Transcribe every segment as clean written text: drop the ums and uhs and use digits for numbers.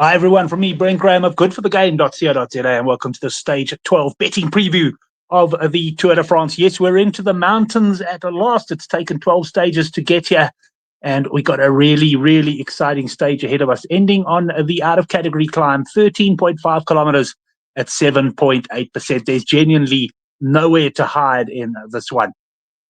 Hi everyone, from me, Brent Graham of goodforthegame.co.za, and welcome to the Stage 12 betting preview of the Tour de France. Yes, we're into the mountains at last. It's taken 12 stages to get here, and we got a really, really exciting stage ahead of us, ending on the out-of-category climb, 13.5 kilometers at 7.8%. There's genuinely nowhere to hide in this one.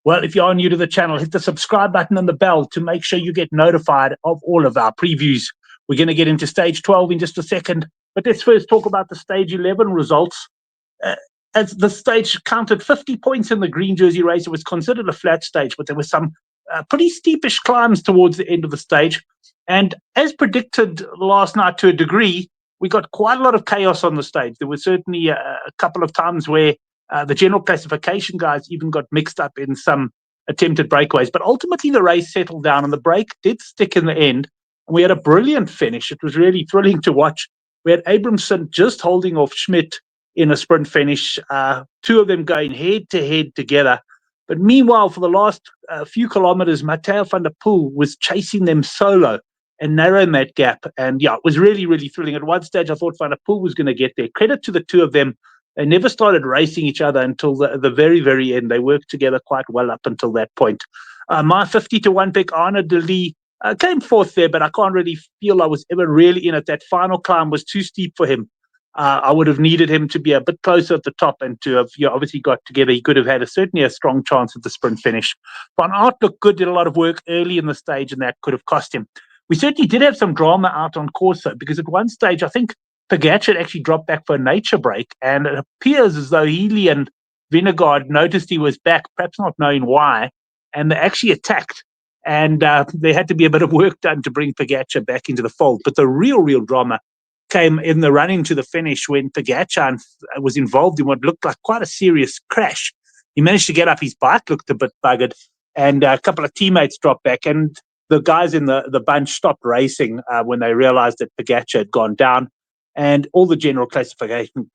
Well, if you are new to the channel, hit the subscribe button and the bell to make sure you get notified of all of our previews. We're going to get into stage 12 in just a second, but let's first talk about the stage 11 results. As the stage counted 50 points in the green jersey race, it was considered a flat stage, but there were some pretty steepish climbs towards the end of the stage. And as predicted last night to a degree, we got quite a lot of chaos on the stage. There was certainly a couple of times where the general classification guys even got mixed up in some attempted breakaways. But ultimately, the race settled down, and the break did stick in the end. And we had a brilliant finish. It was really thrilling to watch. We had Abramson just holding off Schmidt in a sprint finish, two of them going head-to-head together. But meanwhile, for the last few kilometers, Mathieu van der Poel was chasing them solo and narrowing that gap. And yeah, it was really, really thrilling. At one stage, I thought Van der Poel was going to get there. Credit to the two of them. They never started racing each other until the very, very end. They worked together quite well up until that point. My 50-1 pick, Arnaud de Lee, came fourth there, but I can't really feel I was ever really in it. That final climb was too steep for him. I would have needed him to be a bit closer at the top and to have obviously got together. He could have had certainly a strong chance at the sprint finish. Van Aert looked good, did a lot of work early in the stage, and that could have cost him. We certainly did have some drama out on Corso, because at one stage, I think Pogacar actually dropped back for a nature break, and it appears as though Healy and Vingegaard noticed he was back, perhaps not knowing why, and they actually attacked. And there had to be a bit of work done to bring Pogacar back into the fold. But the real drama came in the run into the finish when Pogacar was involved in what looked like quite a serious crash. He managed to get up. His bike looked a bit buggered, and a couple of teammates dropped back. And the guys in the bunch stopped racing when they realized that Pogacar had gone down. And all the general classification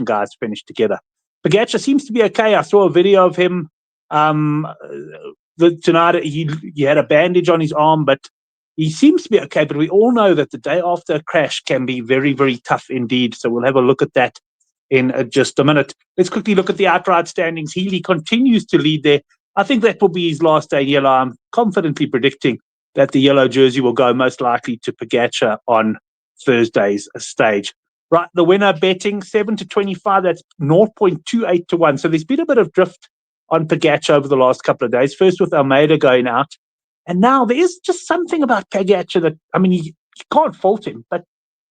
guys finished together. Pogacar seems to be okay. I saw a video of him tonight. He had a bandage on his arm, but he seems to be okay. But we all know that the day after a crash can be very, very tough indeed. So we'll have a look at that in just a minute. Let's quickly look at the outright standings. Healy continues to lead there. I think that will be his last day in yellow. I'm confidently predicting that the yellow jersey will go most likely to Pogacar on Thursday's stage. Right, the winner betting 7-25, that's 0.28 to 1. So there's been a bit of drift on Pogacar over the last couple of days, first with Almeida going out. And now there is just something about Pogacar that, I mean, you can't fault him, but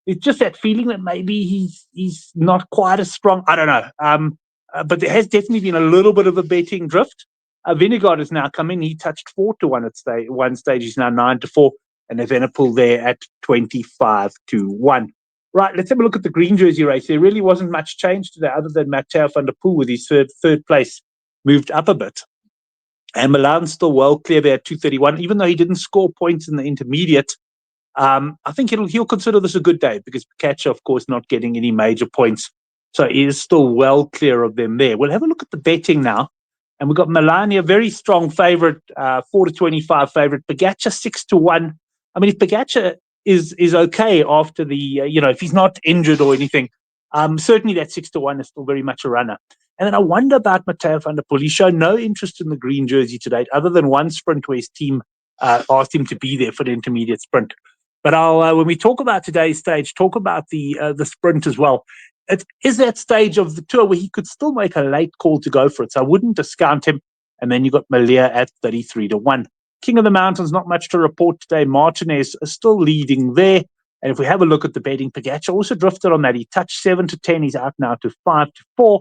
it's just that feeling that maybe he's not quite as strong. I don't know. But there has definitely been a little bit of a betting drift. Vingegaard has now come in. He touched 4-1 at one stage. He's now 9-4. And Evenepoel there at 25-1. Right, let's have a look at the green jersey race. There really wasn't much change today other than Mathieu van der Poel with his third place moved up a bit. And Milan's still well clear there at 2:31, even though he didn't score points in the intermediate. I think he'll consider this a good day because Pogacar, of course, not getting any major points. So he is still well clear of them there. We'll have a look at the betting now. And we've got Milan, a very strong favorite, 4-25 favorite. Pogacar 6-1. I mean, if Pogacar is okay after the, if he's not injured or anything, certainly that 6-1 is still very much a runner. And then I wonder about Mathieu van der Poel. He showed no interest in the green jersey today, other than one sprint where his team asked him to be there for the intermediate sprint. But I'll, when we talk about today's stage, talk about the sprint as well. It is that stage of the tour where he could still make a late call to go for it. So I wouldn't discount him. And then you got Malia at 33-1. King of the Mountains, not much to report today. Martinez is still leading there. And if we have a look at the betting, Pogacar also drifted on that. He touched 7-10. He's out now to 5-4.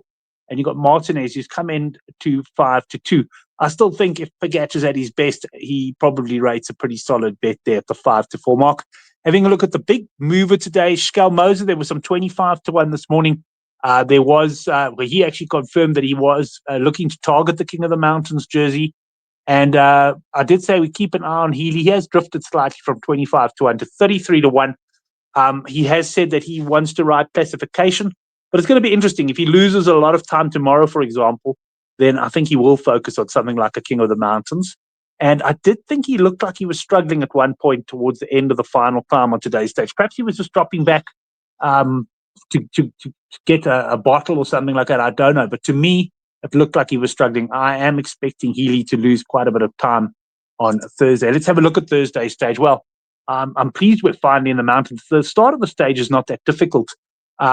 And you got Martinez, who's come in to 5-2. I still think if Pogacar's at his best, he probably rates a pretty solid bet there at the 5-4 mark. Having a look at the big mover today, Skel Moser, there was some 25-1 this morning. There was, where he actually confirmed that he was looking to target the King of the Mountains jersey. And I did say we keep an eye on Healy. He has drifted slightly from 25-1 to 33-1. He has said that he wants to ride classification, but it's going to be interesting. If he loses a lot of time tomorrow, for example, then I think he will focus on something like a King of the Mountains. And I did think he looked like he was struggling at one point towards the end of the final climb on today's stage. Perhaps he was just dropping back um, to get a bottle or something like that. I don't know. But to me, it looked like he was struggling. I am expecting Healy to lose quite a bit of time on Thursday. Let's have a look at Thursday's stage. Well, I'm pleased with finally in the mountains. The start of the stage is not that difficult. So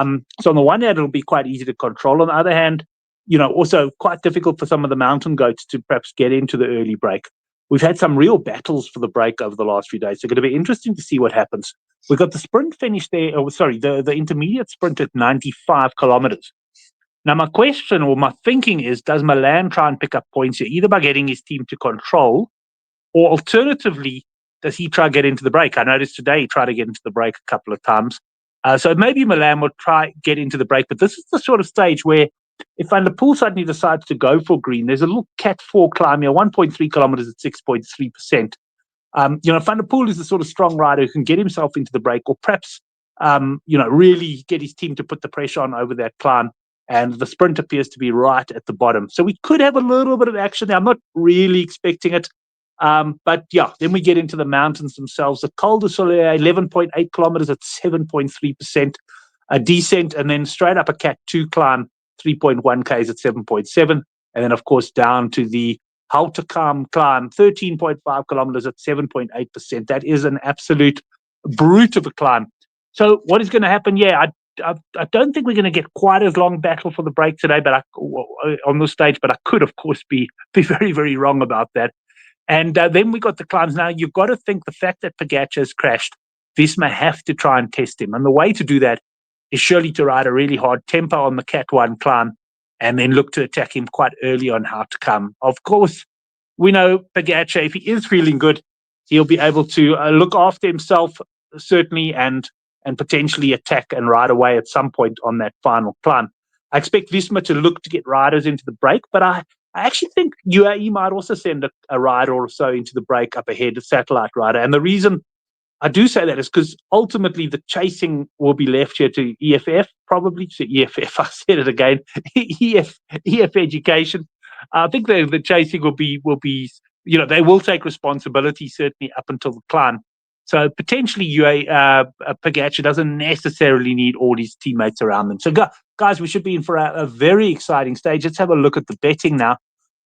on the one hand, it'll be quite easy to control. On the other hand, also quite difficult for some of the mountain goats to perhaps get into the early break. We've had some real battles for the break over the last few days. So it's going to be interesting to see what happens. We've got the sprint finish there, the intermediate sprint at 95 kilometers. Now, my question or my thinking is, does Milan try and pick up points here, either by getting his team to control, or alternatively, does he try to get into the break? I noticed today he tried to get into the break a couple of times. So maybe Milan will try get into the break, but this is the sort of stage where if Van der Poel suddenly decides to go for green, there's a little Cat 4 climb here, 1.3 kilometers at 6.3%. Van der Poel is the sort of strong rider who can get himself into the break, or perhaps, really get his team to put the pressure on over that climb. And the sprint appears to be right at the bottom. So we could have a little bit of action there. I'm not really expecting it. But yeah, then we get into the mountains themselves. The Col du Soleil, 11.8 kilometers at 7.3%. A descent, and then straight up a Cat 2 climb, 3.1 Ks at 7.7. And then, of course, down to the Hautacam climb, 13.5 kilometers at 7.8%. That is an absolute brute of a climb. So what is going to happen? Yeah, I don't think we're going to get quite as long battle for the break today, but on this stage. But I could, of course, be very, very wrong about that. And then we got the climbs. Now, you've got to think the fact that Pogačar has crashed, Visma have to try and test him. And the way to do that is surely to ride a really hard tempo on the Cat 1 climb and then look to attack him quite early on Hautacam. Of course, we know Pogačar, if he is feeling good, he'll be able to look after himself, certainly, and potentially attack and ride away at some point on that final climb. I expect Visma to look to get riders into the break, but I actually think UAE might also send a rider or so into the break up ahead, a satellite rider. And the reason I do say that is because ultimately the chasing will be left here to EFF, probably to EFF. I said it again, EF Education. I think the chasing will be they will take responsibility certainly up until the climb. So potentially Pogačar doesn't necessarily need all his teammates around them. So guys, we should be in for a very exciting stage. Let's have a look at the betting now.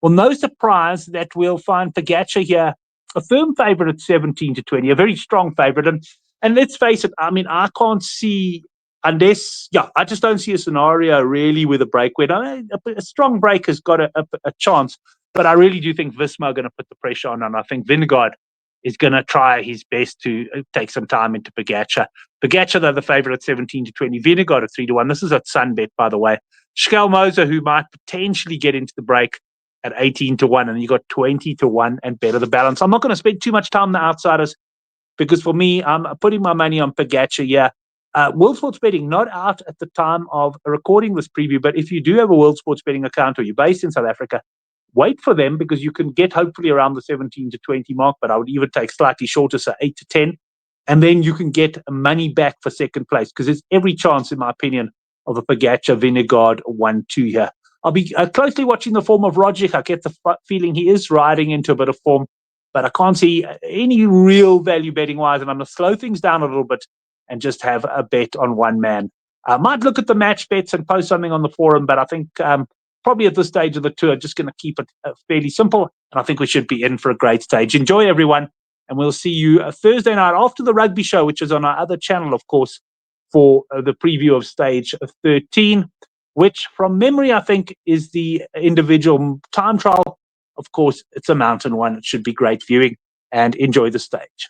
Well, no surprise that we'll find Pogačar here a firm favourite at 17-20, a very strong favourite. And let's face it, I mean, I can't see, I just don't see a scenario really with a break where a strong break has got a chance. But I really do think Visma are going to put the pressure on, and I think Vingegaard is going to try his best to take some time into Pogačar. Pogačar, though, the favourite at 17-20. Vingegaard at 3-1. This is at Sunbet, by the way. Schelmoser, who might potentially get into the break at 18-1, and you got 20-1 and better the balance. I'm not going to spend too much time on the outsiders because for me, I'm putting my money on Pogačar. Yeah, World Sports Betting not out at the time of recording this preview, but if you do have a World Sports Betting account or you're based in South Africa, wait for them because you can get hopefully around the 17-20 mark, but I would even take slightly shorter, so 8-10, and then you can get money back for second place because there's every chance, in my opinion, of a Pogačar Vingegaard 1-2 here. I'll be closely watching the form of Roglic. I get the feeling he is riding into a bit of form, but I can't see any real value betting wise, and I'm going to slow things down a little bit and just have a bet on one man. I might look at the match bets and post something on the forum, but I think probably at this stage of the tour, just going to keep it fairly simple, and I think we should be in for a great stage. Enjoy, everyone, and we'll see you Thursday night after the rugby show, which is on our other channel, of course, for the preview of stage 13. Which, from memory, I think is the individual time trial. Of course, it's a mountain one. It should be great viewing, and enjoy the stage.